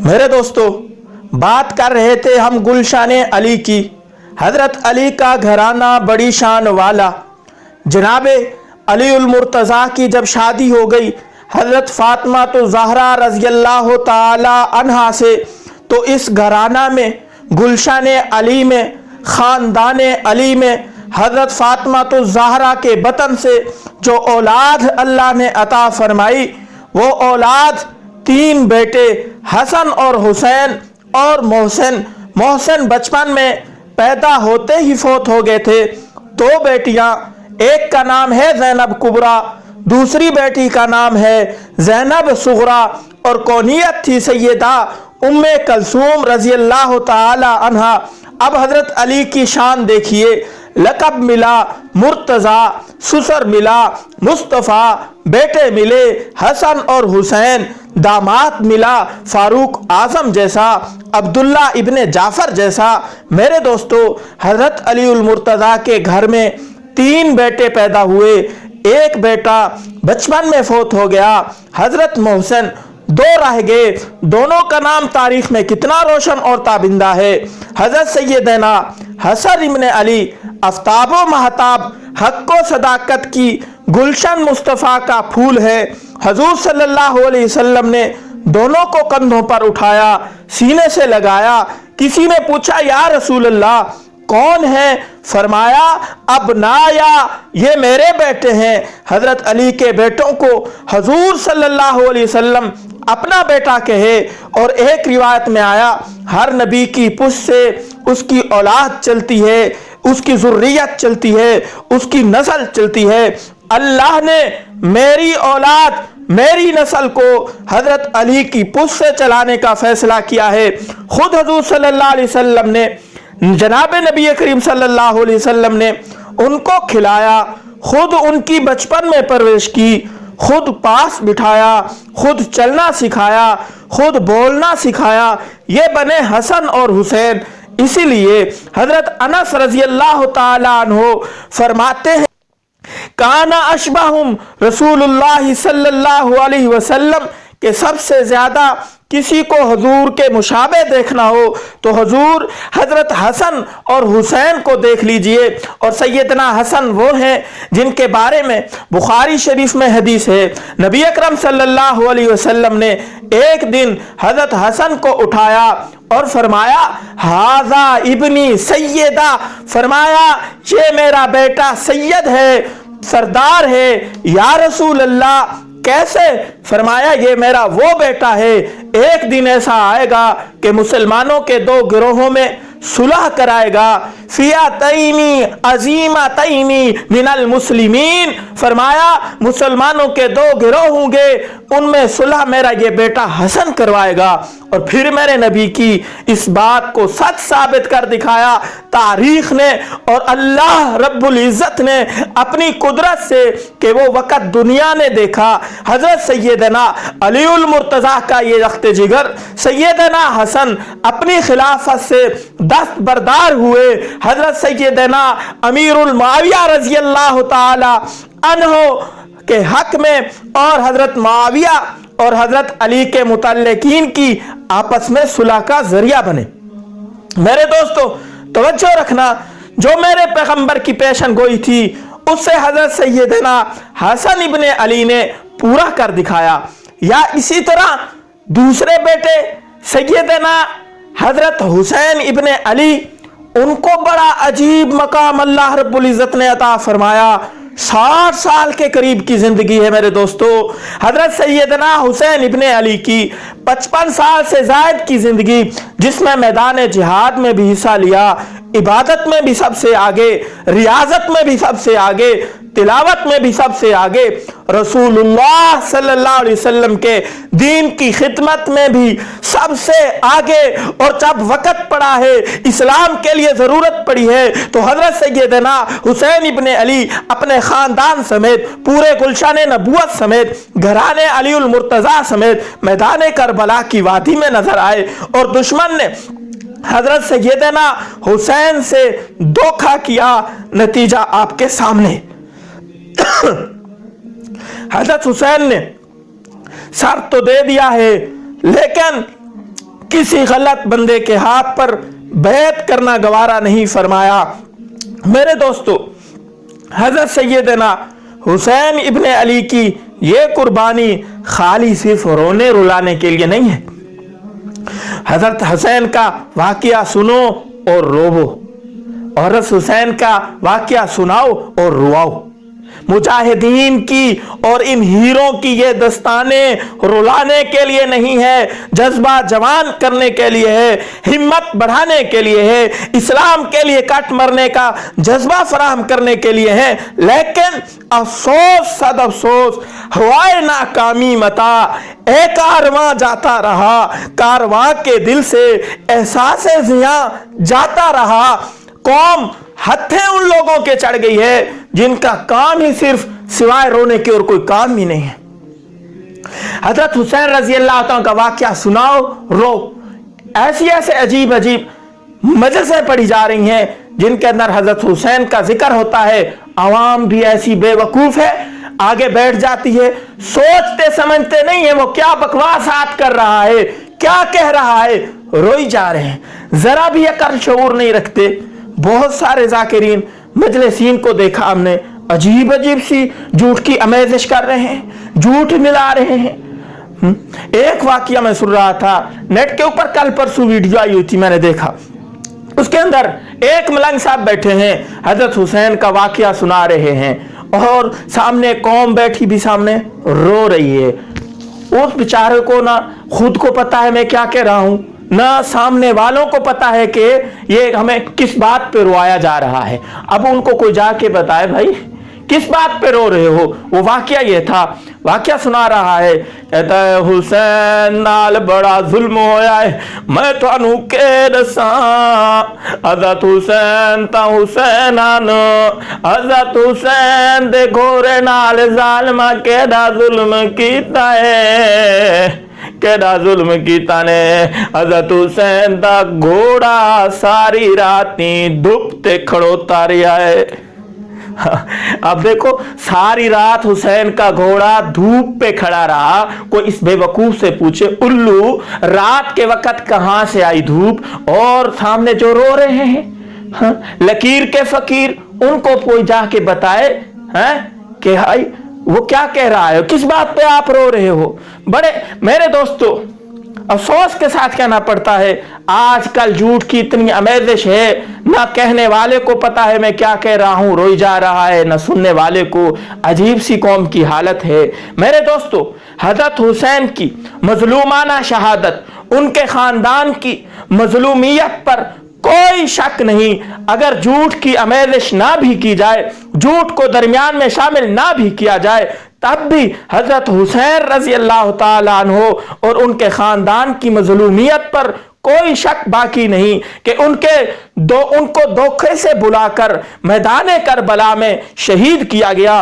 मेरे दोस्तों, बात कर रहे थे हम गुलशान अली की। हज़रत अली का घराना बड़ी शान वाला। जनाब अली उल मुर्तज़ा की जब शादी हो गई हज़रत फ़ातिमा तो ज़हरा रज़ी अल्लाह ताला अन्हा से, तो इस घराना में गुलशान अली में, ख़ानदान अली में हज़रत फ़ातिमा तो ज़हरा के बतन से जो औलाद अल्लाह ने अता फरमाई, वो औलाद तीन बेटे हसन और हुसैन और मोहसिन। मोहसिन बचपन में पैदा होते ही फौत हो गए थे। दो बेटियां, एक का नाम है ज़ैनब कुबरा, दूसरी बेटी का नाम है ज़ैनब सुगरा, और कौनियत थी सैयदा उम्मे कलसूम रज़ी अल्लाह ताला अन्हा। अब हज़रत अली की शान देखिए, लक़ब मिला मुर्तज़ा, ससुर मिला मुस्तफ़ा, बेटे मिले हसन और हुसैन, दामाद मिला फारूक आज़म जैसा, अब्दुल्ला इब्ने जाफ़र जैसा। मेरे दोस्तों, हज़रत अली उल मुर्तज़ा के घर में तीन बेटे पैदा हुए। एक बेटा बचपन में फौत हो गया, हज़रत मोहसिन। दो रह गए, दोनों का नाम तारीख में कितना रोशन और ताबिंदा है। हज़रत सैयदना हसन इब्ने अली, आफ्ताबो महताब, हक़्क़ो सदाकत की गुलशन मुस्तफ़ा का फूल है। हजूर सल्लल्लाहु अलैहि वसल्लम ने दोनों को कंधों पर उठाया, सीने से लगाया। किसी ने पूछा, या रसूल अल्लाह कौन है? फरमाया, अबनाया, ये मेरे बेटे हैं। हजरत अली के बेटों को हजूर सल्लल्लाहु अलैहि वसल्लम अपना बेटा कहे। और एक रिवायत में आया, हर नबी की पुष्ट से उसकी औलाद चलती है, उसकी ज़ुर्रियत चलती है, उसकी नस्ल चलती है। अल्लाह ने मेरी औलाद, मेरी नस्ल को हजरत अली की पुष्ट से चलाने का फैसला किया है। खुद हजूर सल्लल्लाहु अलैहि वसल्लम ने, जनाब नबी करीम सल्लल्लाहु अलैहि वसल्लम ने उनको खिलाया, खुद उनकी बचपन में परवरिश की, खुद पास बिठाया, खुद चलना सिखाया, खुद बोलना सिखाया। ये बने हसन और हुसैन। इसीलिए हजरत अनस रज़ी अल्लाह ताला अन्हु फरमाते हैं, काना अशबहुम रसूलुल्लाह सल्लल्लाहु अलैहि वसल्लम, के सबसे ज्यादा किसी को हजूर के मुशाबे देखना हो तो हजूर हजरत हसन और हुसैन को देख लीजिए। और सैयदना हसन वो हैं जिनके बारे में बुखारी शरीफ में हदीस है, नबी अकरम सल्लल्लाहु अलैहि वसल्लम ने एक दिन हजरत हसन को उठाया और फरमाया, हाजा इब्नी सैयदा, फरमाया ये मेरा बेटा सैयद है, सरदार है। या रसूल अल्लाह कैसे? फरमाया, ये मेरा वो बेटा है, एक दिन ऐसा आएगा कि मुसलमानों के दो गिरोहों में सुलह कराएगा। फियातैनी अजीमतैनी मिनल मुस्लिमीन, फरमाया मुसलमानों के दो गिरोह होंगे, उनमें सुलह मेरा ये बेटा हसन करवाएगा। और फिर मेरे नबी की इस बात को सच साबित कर दिखाया तारीख ने और अल्लाह रब्बुल इज्जत ने अपनी कुदरत से, कि वो वक़्त दुनिया ने देखा हजरत सैयदना अली उल मुर्तज़ा का ये रख्त जिगर सैयदना हसन अपनी खिलाफत से दस्तबरदार हुए। हजरत सैयदना अमीरुल मुआविया रज़ी अल्लाह ताला अन्हो के हक में और हजरत मुआविया और हजरत अली के मुतल्लिकीन की आपस में सुलह का जरिया बने। मेरे दोस्तों, तवज्जो रखना, जो मेरे पैगंबर की पेशन गोई थी उससे हजरत सैयदना हसन इब्ने अली ने पूरा कर दिखाया। या इसी तरह दूसरे बेटे सैयदना हजरत हुसैन इब्ने अली, उनको बड़ा अजीब मकाम अल्लाह रब्बुल इज्जत ने अता फरमाया। 60 साल के करीब की जिंदगी है मेरे दोस्तों। हजरत सैयदना हुसैन इब्ने अली की 55 साल से जायद की जिंदगी, जिसमें मैदान जिहाद में भी हिस्सा लिया, इबादत में भी सबसे आगे, रियाजत में भी सबसे आगे, तिलावत में भी सबसे आगे, रसूलुल्लाह सल्लल्लाहु अलैहि वसल्लम के दीन की खिदमत में भी सबसे आगे। और जब वक़्त पड़ा है, इस्लाम के लिए ज़रूरत पड़ी है, तो हज़रत सैयदना हुसैन इब्ने अली अपने ख़ानदान समेत, पूरे गुलशान नबूवत समेत, घराने अली उल मुर्तज़ा समेत मैदान करबला की वादी में नजर आए। और दुश्मन ने हज़रत सैयदना हुसैन से धोखा किया। नतीजा आपके सामने। हजरत हुसैन ने सर तो दे दिया है, लेकिन किसी गलत बंदे के हाथ पर बैत करना गवारा नहीं फरमाया। मेरे दोस्तों, हजरत सैयदना हुसैन इब्न अली की ये कुर्बानी खाली सिर्फ रोने रुलाने के लिए नहीं है। हजरत हुसैन का वाकया सुनो और रोवो, और हजरत हुसैन का वाकया सुनाओ और रुआओ। मुजाहिदीन की और इन हीरों की ये दस्ताने रुलाने के लिए नहीं है, जज्बा जवान करने के लिए है, हिम्मत बढ़ाने के लिए है, इस्लाम के लिए कट मरने का जज्बा फराहम करने के लिए है। लेकिन अफसोस सद अफसोस, हवाए नाकामी मता, एक कारवां जाता रहा, कारवां के दिल से एहसास ज़िया जाता रहा। कौम हत्थे उन लोगों के चढ़ गई है जिनका काम ही सिर्फ सिवाय रोने के और कोई काम ही नहीं है। हजरत हुसैन रजी अल्लाह तआला का वाकया सुनाओ, रो। ऐसी ऐसे अजीब अजीब मजलिसें पढ़ी जा रही हैं जिनके अंदर हजरत हुसैन का जिक्र होता है। आवाम भी ऐसी बेवकूफ है, आगे बैठ जाती है, सोचते समझते नहीं है वो क्या बकवासात कर रहा है, क्या कह रहा है, रोई जा रहे हैं, जरा भी अकल शऊर नहीं रखते। बहुत सारे जाकिरीन मजलिसीन को देखा हमने, अजीब अजीब सी झूठ की आमेज़िश कर रहे हैं, झूठ मिला रहे हैं। एक वाकया मैं सुन रहा था नेट के ऊपर, कल परसों वीडियो आई हुई थी, मैंने देखा। उसके अंदर एक मलंग साहब बैठे हैं, हजरत हुसैन का वाकया सुना रहे हैं और सामने कौम बैठी भी सामने रो रही है। उस बेचारे को ना खुद को पता है मैं क्या कह रहा हूं, ना सामने वालों को पता है कि ये हमें किस बात पे रोया जा रहा है। अब उनको कोई जाके बताए भाई किस बात पे रो रहे हो। वो वाकया ये था, वाकया सुना रहा है, कहता है हुसैन नाल बड़ा जुल्म होया है, मैं थानू के दसा। हजरत हुसैन ता हुसैन आन, हजरत हुसैन दे घोरे नाल जालिमा केड़ा जुल्म कीता है, केड़ा जुल्म कीता ने। हजरत हुसैन दा घोड़ा सारी राती धुप ते खड़ोता रहा है। अब देखो, सारी रात हुसैन का घोड़ा धूप पे खड़ा रहा। कोई इस बेवकूफ से पूछे, उल्लू, रात के वक्त कहां से आई धूप? और सामने जो रो रहे हैं लकीर के फकीर, उनको कोई जाके बताए कि भाई वो क्या कह रहा है, किस बात पे आप रो रहे हो। बड़े मेरे दोस्तों, अफसोस के साथ कहना पड़ता है, आजकल झूठ की इतनी आमेज़िश है, ना कहने वाले को पता है मैं क्या कह रहा हूं, रोई जा रहा है, ना सुनने वाले को। अजीब सी कौम की हालत है। मेरे दोस्तों, हजरत हुसैन की मजलूमाना शहादत, उनके खानदान की मजलूमियत पर कोई शक नहीं। अगर झूठ की आमेज़िश ना भी की जाए, झूठ को दरमियान में शामिल ना भी किया जाए, तब भी हजरत हुसैन रजी अल्लाह ताला अन्हो और उनके खानदान की मजलूमियत पर कोई शक बाकी नहीं कि उनको धोखे से बुलाकर मैदान करबला में शहीद किया गया।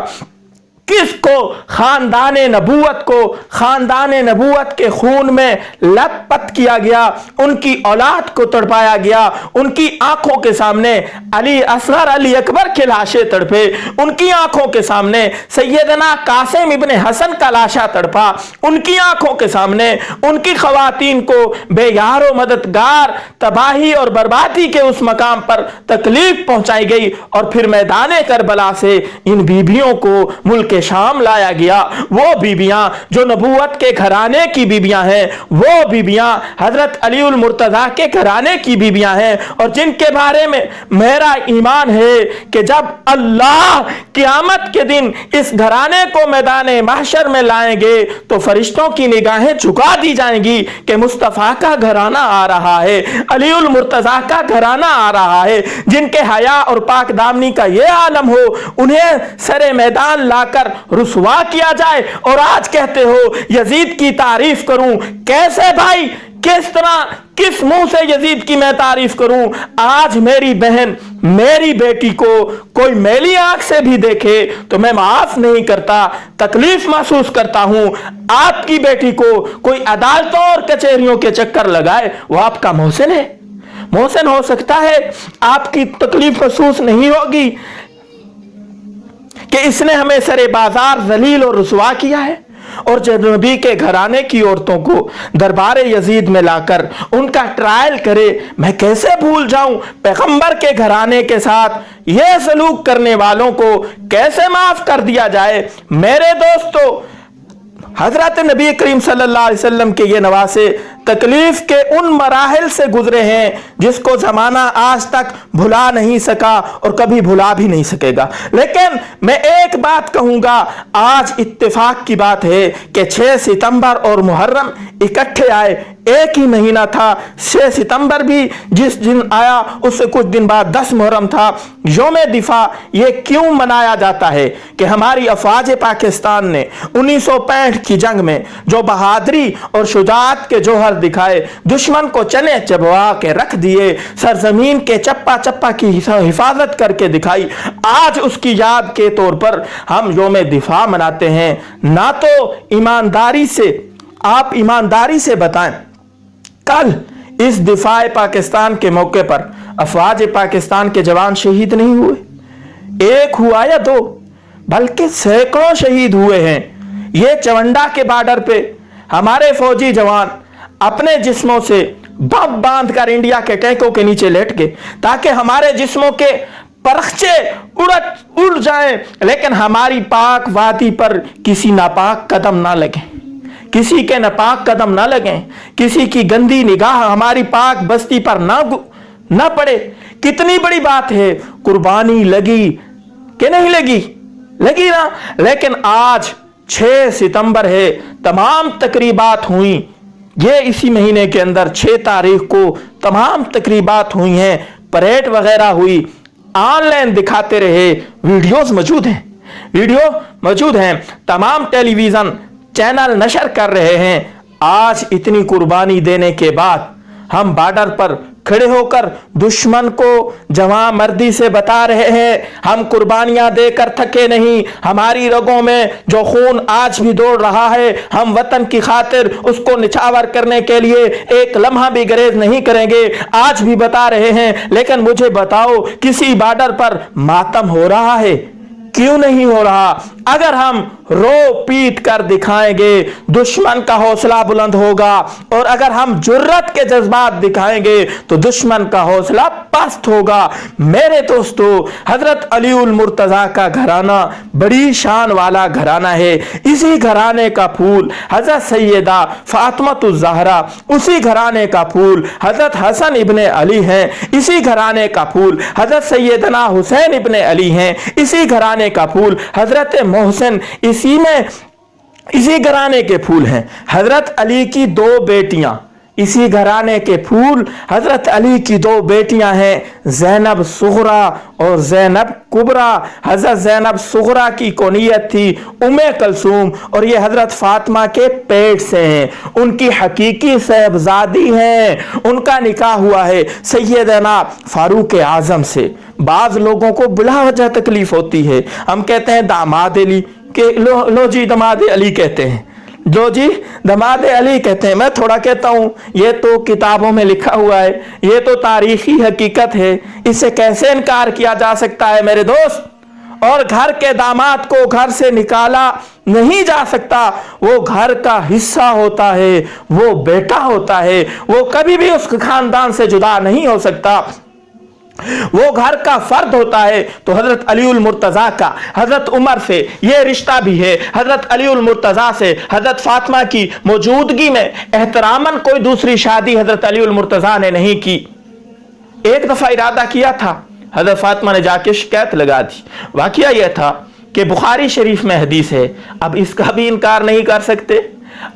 किसको? खानदाने नबूवत को खानदाने नबूवत के खून में लथपथ किया गया, उनकी औलाद को तड़पाया गया। उनकी आंखों के सामने अली असगर, अली अकबर के लाशें तड़पे, उनकी आंखों के सामने सैयदना कासिम इब्ने हसन का लाशा तड़पा, उनकी आंखों के सामने उनकी खवातीन को बेयारो मददगार तबाही और बर्बादी के उस मकाम पर तकलीफ पहुंचाई गई। और फिर मैदान करबला से इन बीबियों को मुल्क शाम लाया गया। वो बीबियां जो नबूवत के घराने की बीबियां हैं, वो बीबियां हजरत अली उल मुर्तजा के घराने की बीबियां हैं, और जिनके बारे में मेरा ईमान है कि जब अल्लाह क़यामत के दिन इस घराने को मैदान महशर में लाएंगे तो फरिश्तों की निगाहें झुका दी जाएंगी कि मुस्तफ़ा का घराना आ रहा है, अली उल मुर्तजा का घराना आ रहा है। जिनके हया और पाक दामनी का ये आलम हो, उन्हें सरे मैदान लाकर रुसवा किया जाए। और आज कहते हो यजीद की तारीफ करूं। कैसे भाई, किस तरह, किस मुंह से यजीद की मैं तारीफ करूं? आज मेरी बहन, मेरी बेटी को कोई मैली आंख से भी देखे तो मैं माफ नहीं करता, तकलीफ महसूस करता हूं। आपकी बेटी को कोई अदालतों और कचहरियों के चक्कर लगाए, वो आपका मोहसिन है, मोहसिन हो सकता है, आपकी तकलीफ महसूस नहीं होगी कि इसने हमें सरे बाजार जलील और रुसवा किया है। और जब नबी के घराने की औरतों को दरबार यजीद में लाकर उनका ट्रायल करे, मैं कैसे भूल जाऊं पैगंबर के घराने के साथ यह सलूक करने वालों को कैसे माफ कर दिया जाए। मेरे दोस्तों, हजरत नबी करीम सल्लल्लाहु अलैहि वसल्लम के ये नवासे तकलीफ के उन मराहिल से गुजरे हैं जिसको जमाना आज तक भुला नहीं सका और कभी भुला भी नहीं सकेगा। लेकिन मैं एक बात कहूंगा, आज इत्तेफाक की बात है कि 6 सितंबर और मुहर्रम इकट्ठे आए, एक ही महीना था। 6 सितंबर भी जिस दिन आया उससे कुछ दिन बाद 10 मुहर्रम था। यौम दिफा ये क्यों मनाया जाता है कि हमारी अफवाज पाकिस्तान ने 1965 की जंग में जो बहादुरी और शुजाअत के जौहर दिखाए, दुश्मन को चने चबवा के रख दिए, सरजमीन के चप्पा चप्पा की हिफाजत करके दिखाई। आज उसकी याद के तौर पर हम यौम दिफा मनाते हैं। ना तो ईमानदारी से, आप ईमानदारी से बताएं, कल इस दिफाए पाकिस्तान के मौके पर अफवाज पाकिस्तान के जवान शहीद नहीं हुए, एक हुआ या 2, बल्कि सैकड़ों शहीद हुए हैं। ये चवंडा के बॉर्डर पे हमारे फौजी जवान अपने जिस्मों से बम बांध कर इंडिया के टैंकों के नीचे लेट गए ताकि हमारे जिस्मों के परखचे उड़ जाएं, लेकिन हमारी पाक वादी पर किसी नापाक कदम ना लगे, किसी के नापाक कदम ना लगे, किसी की गंदी निगाह हमारी पाक बस्ती पर ना पड़े। कितनी बड़ी बात है। कुर्बानी लगी कि नहीं लगी? लगी ना। लेकिन आज 6 सितंबर है, तमाम तकरीबात हुई, ये इसी महीने के अंदर 6 तारीख को तमाम तकरीबात हुई हैं, परेड वगैरह हुई, ऑनलाइन दिखाते रहे, वीडियोस मौजूद हैं, तमाम टेलीविजन चैनल नशर कर रहे हैं। आज इतनी कुर्बानी देने के बाद हम बॉर्डर पर खड़े होकर दुश्मन को जवां मर्दी से बता रहे हैं, हम कुर्बानियां देकर थके नहीं, हमारी रगों में जो खून आज भी दौड़ रहा है, हम वतन की खातिर उसको निछावर करने के लिए एक लम्हा भी गरेज नहीं करेंगे। आज भी बता रहे हैं। लेकिन मुझे बताओ, किसी बॉर्डर पर मातम हो रहा है? क्यों नहीं हो रहा? अगर हम रो पीट कर दिखाएंगे दुश्मन का हौसला बुलंद होगा, और अगर हम जुर्रत के जज्बात दिखाएंगे तो दुश्मन का हौसला पस्त होगा। मेरे दोस्तों, हजरत अली उल मुर्तजा का घराना बड़ी शान वाला घराना है। इसी घराने का फूल हजरत सैयदा फातिमातुज़ ज़हरा, उसी घराने का फूल हजरत हसन इब्ने अली हैं, इसी घराने का फूल हजरत सैयदना हुसैन इब्ने अली हैं, इसी घराने का फूल हजरत मोहसिन, इसी घराने के फूल हैं। हजरत अली की 2 बेटियां, इसी घराने के फूल हजरत अली की 2 बेटियां हैं, ज़ैनब सुगरा और ज़ैनब कुबरा। हजरत ज़ैनब सुगरा की कुनियत थी उम्मे कलसूम, और ये हजरत फातिमा के पेट से हैं, उनकी हकीकी साहबजादी हैं। उनका निकाह हुआ है सैयदना फारूक आजम से। बाज लोगों को बिला वजह तकलीफ होती है, हम कहते हैं दामाद अली के, लो जी दामाद अली कहते हैं, जो जी दामाद अली कहते हैं। मैं थोड़ा कहता हूं, ये तो किताबों में लिखा हुआ है, ये तो तारीखी हकीकत है, इससे कैसे इनकार किया जा सकता है मेरे दोस्त। और घर के दामाद को घर से निकाला नहीं जा सकता, वो घर का हिस्सा होता है, वो बेटा होता है, वो कभी भी उस खानदान से जुदा नहीं हो सकता, वो घर का फर्द होता है। तो हजरत अली उल मुर्तजा का हजरत उमर से ये रिश्ता भी है, हजरत अली उल मुर्तजा से हजरत फातिमा की मौजूदगी में एहतरामन कोई दूसरी शादी हजरत अली उल मुर्तजा ने नहीं की। एक दफा इरादा किया था, हजरत फातिमा ने जाके शिकायत लगा दी। वाकया यह था कि बुखारी शरीफ में हदीस है, अब इसका भी इनकार नहीं कर सकते।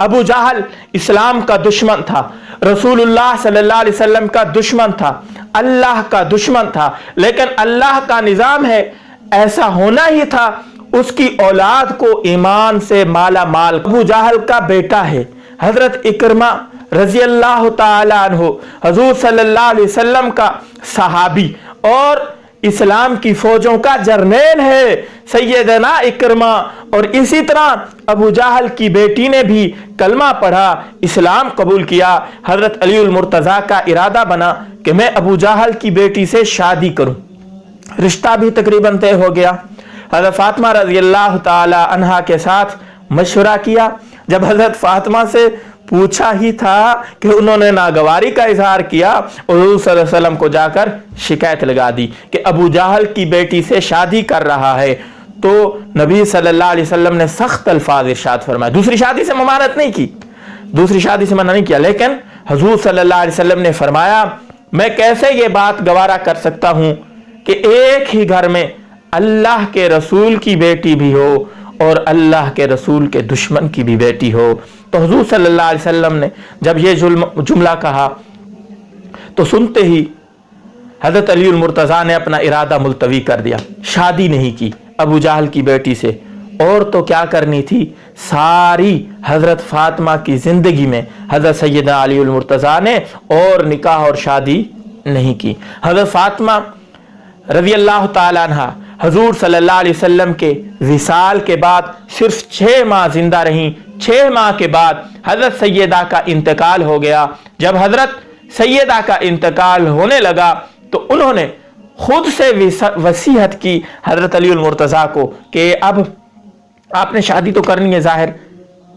अबू जहल इस्लाम का दुश्मन था, रसूलुल्लाह सल्लल्लाहु अलैहि वसल्लम का दुश्मन था, अल्लाह का दुश्मन था, लेकिन अल्लाह का निजाम है, ऐसा होना ही था, उसकी औलाद को ईमान से माला माल। अबू जहल का बेटा है हजरत इकरमा रजी अल्लाह ताला अन्हु, हुजूर सल्लल्लाहु अलैहि वसल्लम का सहाबी और इस्लाम की फौजों का जर्नैल है सैयदना इकरमा। और इसी तरह अबू जहल की बेटी ने भी कलमा पढ़ा, इस्लाम कबूल किया। हजरत अली उल मुर्तजा का इरादा बना कि मैं अबू जहल की बेटी से शादी करूं। रिश्ता भी तकरीबन तय हो गया। हजरत फातिमा रज़ी अल्लाह ताला अन्हा के साथ मशवरा किया, जब हजरत फातिमा से पूछा ही था कि उन्होंने नागवारी का इजहार किया और हुजूर सल्लल्लाहु अलैहि वसल्लम को जाकर शिकायत लगा दी कि अबू जहल की बेटी से शादी कर रहा है। तो नबी सल्लल्लाहु अलैहि वसल्लम ने सख्त अल्फाज इरशाद फरमाया। दूसरी शादी से ममानत नहीं की, दूसरी शादी से मना नहीं किया, लेकिन हुजूर सल्लल्लाहु अलैहि वसल्लम ने फरमाया मैं कैसे ये बात गवारा कर सकता हूं कि एक ही घर में अल्लाह के रसूल की बेटी भी हो और अल्लाह के रसूल के दुश्मन की भी बेटी हो। तो हुजूर सल्लल्लाहु अलैहि वसल्लम ने जब ये जुमला कहा तो सुनते ही हजरत अली मुर्तज़ा ने अपना इरादा मुलतवी कर दिया, शादी नहीं की अबू जहल की बेटी से। और तो क्या करनी थी, सारी हजरत फातिमा की जिंदगी में हजरत सैयदना अली मुर्तज़ा ने और निकाह और शादी नहीं की। हजरत फातिमा रज़ी अल्लाह ताला अन्हा हुजूर सल्लल्लाहु अलैहि वसल्लम के विसाल के बाद सिर्फ 6 माह जिंदा रहीं। 6 माह के बाद हजरत सैयदा का इंतकाल हो गया। जब हजरत सैयदा का इंतकाल होने लगा तो उन्होंने खुद से वसीयत की हजरत अली मुर्तज़ा को कि अब आपने शादी तो करनी है जाहिर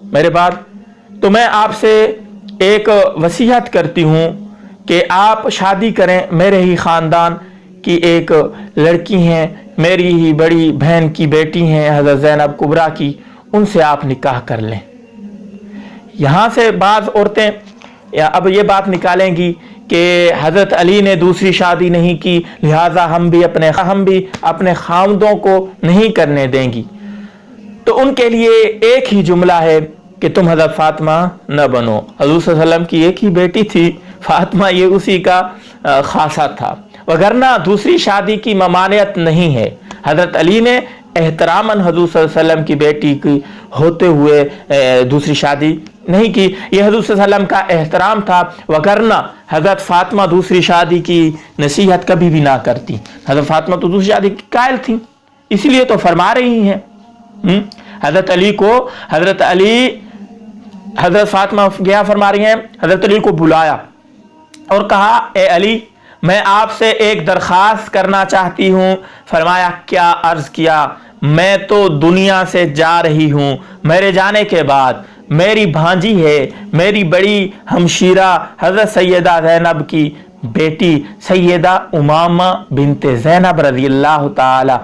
मेरे बाद, तो मैं आपसे एक वसीयत करती हूँ कि आप शादी करें। मेरे ही ख़ानदान की एक लड़की हैं, मेरी ही बड़ी बहन की बेटी हैं हज़रत ज़ैनब कुबरा की, उनसे आप निकाह कर लें। यहाँ से बाज़ औरतें अब ये बात निकालेंगी कि हज़रत अली ने दूसरी शादी नहीं की, लिहाजा हम भी अपने खामदों को नहीं करने देंगी। तो उनके लिए एक ही जुमला है कि तुम हज़रत फातिमा न बनो। हुज़ूर सल्लल्लाहु अलैहि वसल्लम की एक ही बेटी थी फातिमा, ये उसी का खासा था, वगरना दूसरी शादी की ममानियत नहीं है। हज़रत अली ने एहतरामन हुज़ूर सल्लल्लाहु अलैहि वसल्लम की बेटी की होते हुए दूसरी शादी नहीं की, ये हुज़ूर सल्लल्लाहु अलैहि वसल्लम का एहतराम था, वगरना हज़रत फातिमा दूसरी शादी की नसीहत कभी भी ना करती। हज़रत फातिमा तो दूसरी शादी की कायल थी, इसीलिए तो फरमा रही हैं। हज़रत फातिमा क्या फरमा रही हैं, हज़रत अली को बुलाया और कहा ए अली मैं आपसे एक दरख्वास्त करना चाहती हूँ। फरमाया क्या? अर्ज किया मैं तो दुनिया से जा रही हूँ, मेरे जाने के बाद मेरी भांजी है, मेरी बड़ी हमशीरा हज़रत सैयदा ज़ैनब की बेटी सैयदा उमामा बिनते ज़ैनब रज़ियल्लाहु ताला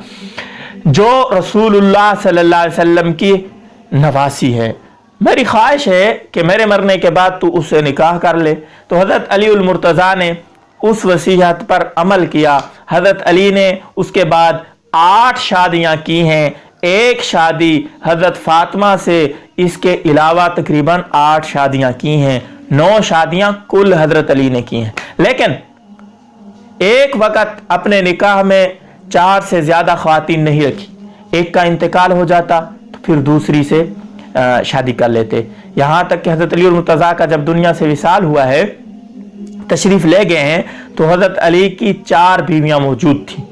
जो रसूलुल्लाह सल्लल्लाहु अलैहि वसल्लम की नवासी है, मेरी ख्वाहिश है कि मेरे मरने के बाद तू उससे निकाह कर ले। तो हज़रत अली मुर्तज़ा ने उस वसीयत पर अमल किया। हज़रत अली ने उसके बाद 8 शादियां की हैं, एक शादी हज़रत फातिमा से, इसके अलावा तकरीबन 8 शादियां की हैं, 9 शादियां कुल हज़रत अली ने की हैं। लेकिन एक वक़्त अपने निकाह में 4 से ज़्यादा ख़वातीन नहीं रखी, एक का इंतकाल हो जाता तो फिर दूसरी से शादी कर लेते। यहाँ तक कि हज़रत अली मुर्तज़ा का जब दुनिया से विसाल हुआ है, तशरीफ़ ले गए हैं, तो हज़रत अली की 4 बीवियाँ मौजूद थी,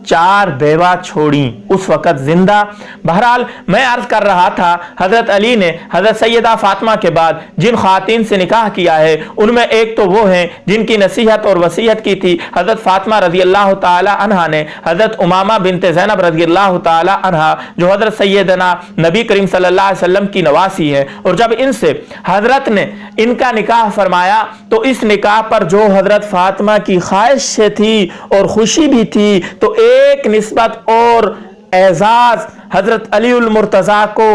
4 बेवा छोड़ी उस वक़्त जिंदा। बहरहाल मैं अर्ज़ कर रहा था, हज़रत अली ने हज़रत सैयदा फातिमा के बाद जिन ख़वातीन से निकाह किया है उनमें एक तो वो हैं जिनकी नसीहत और वसीयत की थी हज़रत फातिमा रज़ियल्लाहु ताला अन्हा ने, हज़रत उमामा बिनते ज़ैनब रज़ियल्लाहु ताला अन्हा जो हज़रत सैयदना नबी करीम सल्लल्लाहु अलैहि वसल्लम की नवासी है। और जब इनसे हज़रत ने इनका निकाह फरमाया तो इस निकाह पर जो हज़रत फातिमा की ख्वाहिश से थी और खुशी भी थी, तो एक निस्बत और एजाज हजरत अली मुर्तज़ा को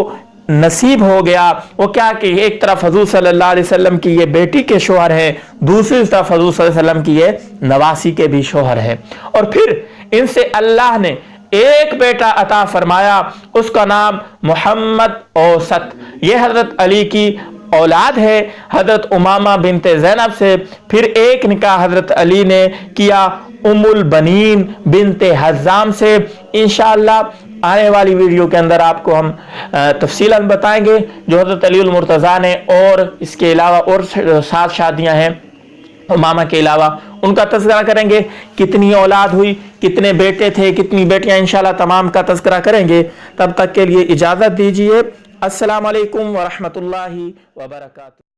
नसीब हो गया। वो क्या कि एक तरफ हुज़ूर सल्लल्लाहु अलैहि वसल्लम की ये बेटी के शोहर है, दूसरी तरफ हुज़ूर सल्लल्लाहु अलैहि वसल्लम की ये नवासी के भी शोहर है। और फिर इनसे अल्लाह ने एक बेटा अता फरमाया, उसका नाम मोहम्मद औसत, ये हजरत अली की औलाद है हजरत उमामा बिनते ज़ैनब से। फिर एक निकाह हजरत अली ने किया उम्मुल बनीन बिनते हज़ाम से। इंशाअल्लाह आने वाली वीडियो के अंदर आपको हम तफसीलन बताएंगे जो हजरत अली मुर्तज़ा ने, और इसके अलावा और 7 शादियां हैं उमामा के अलावा, उनका तज़किरा करेंगे, कितनी औलाद हुई, कितने बेटे थे, कितनी बेटियां, इंशाअल्लाह तमाम का तज़किरा करेंगे। तब तक के लिए इजाज़त दीजिए। अस्सलामु अलैकुम व रहमतुल्लाहि व बरकातुहू।